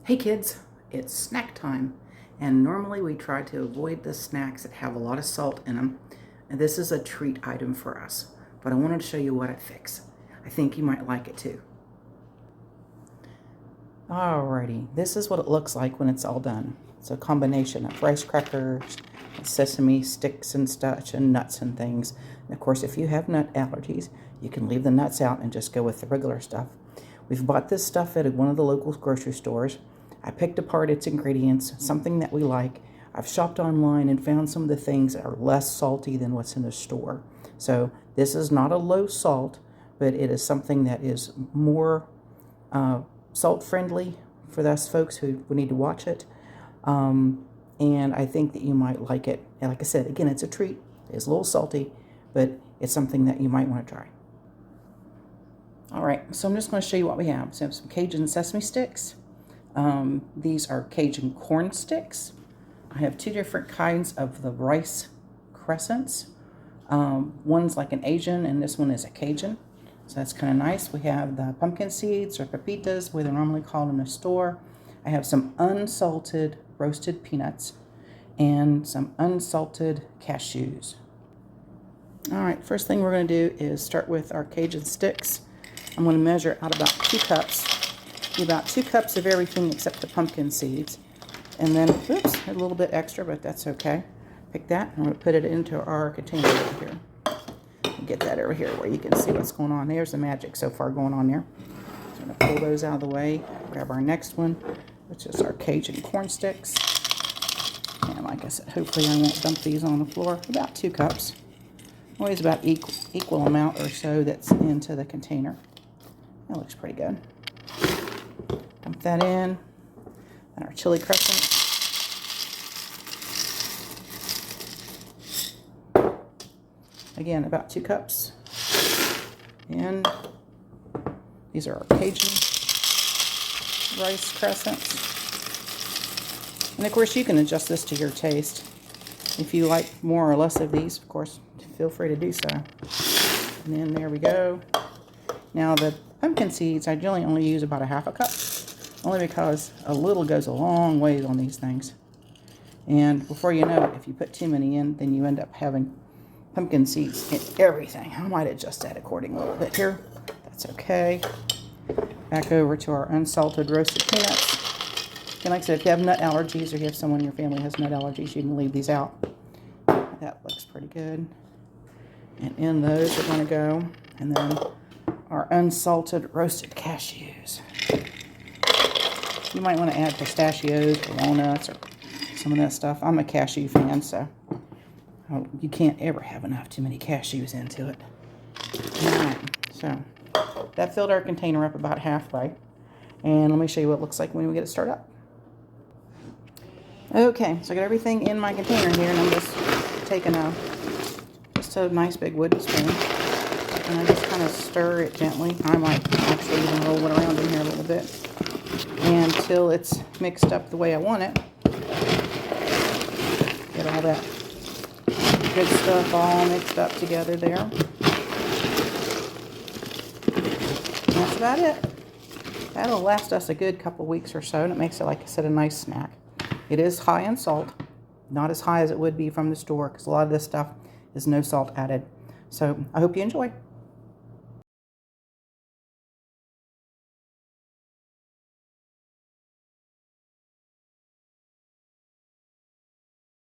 Hey kids, it's snack time, and normally we try to avoid the snacks that have a lot of salt in them, and this is a treat item for us, but I wanted to show you what I fix. I think you might like it too. Alrighty, this is what it looks like when it's all done. It's a combination of rice crackers, sesame sticks and such, and nuts and things. And of course, if you have nut allergies, you can leave the nuts out and just go with the regular stuff. We've bought this stuff at one of the local grocery stores. I picked apart its ingredients, something that we like. I've shopped online and found some of the things that are less salty than what's in the store. So this is not a low salt, but it is something that is more salt friendly for us folks who need to watch it. And I think that you might like it. And like I said, again, it's a treat. It's a little salty, but it's something that you might want to try. All right, so I'm just going to show you what we have. So I have some Cajun sesame sticks. These are Cajun corn sticks. I have two different kinds of the rice crescents. One's like an Asian and this one is a Cajun. So that's kind of nice. We have the pumpkin seeds or pepitas, where they're normally called in the store. I have some unsalted roasted peanuts and some unsalted cashews. All right, first thing we're going to do is start with our Cajun sticks. I'm going to measure out about 2 cups. About 2 cups of everything except the pumpkin seeds. And then, oops, a little bit extra, but that's okay. Pick that, and I'm going to put it into our container over here. Get that over here where you can see what's going on. There's the magic so far going on there. So I'm going to pull those out of the way. Grab our next one, which is our Cajun corn sticks. And like I said, hopefully I won't dump these on the floor. About 2 cups. Always about equal amount or so that's into the container. That looks pretty good. Dump that in. And our chili crescent. Again, about 2 cups. And these are our Cajun rice crescents. And of course, you can adjust this to your taste. If you like more or less of these, of course, feel free to do so. And then there we go. Now the pumpkin seeds, I generally only use about 1/2 cup. Only because a little goes a long ways on these things. And before you know it, if you put too many in, then you end up having pumpkin seeds in everything. I might adjust that accordingly a little bit here. That's okay. Back over to our unsalted roasted peanuts. And like I said, if you have nut allergies or you have someone in your family who has nut allergies, you can leave these out. That looks pretty good. And in those are going to go. And then our unsalted roasted cashews. You might want to add pistachios or walnuts or some of that stuff. I'm a cashew fan, so you can't ever have too many cashews into it. All right, so that filled our container up about halfway. And let me show you what it looks like when we get it started up. Okay, so I got everything in my container here, and I'm just taking just a nice big wooden spoon. And I just kind of stir it gently. I might actually even roll it around in here a little bit until it's mixed up the way I want it. Get all that good stuff all mixed up together there. And that's about it. That'll last us a good couple weeks or so, and it makes it, like I said, a nice snack. It is high in salt, not as high as it would be from the store, because a lot of this stuff is no salt added. So I hope you enjoy.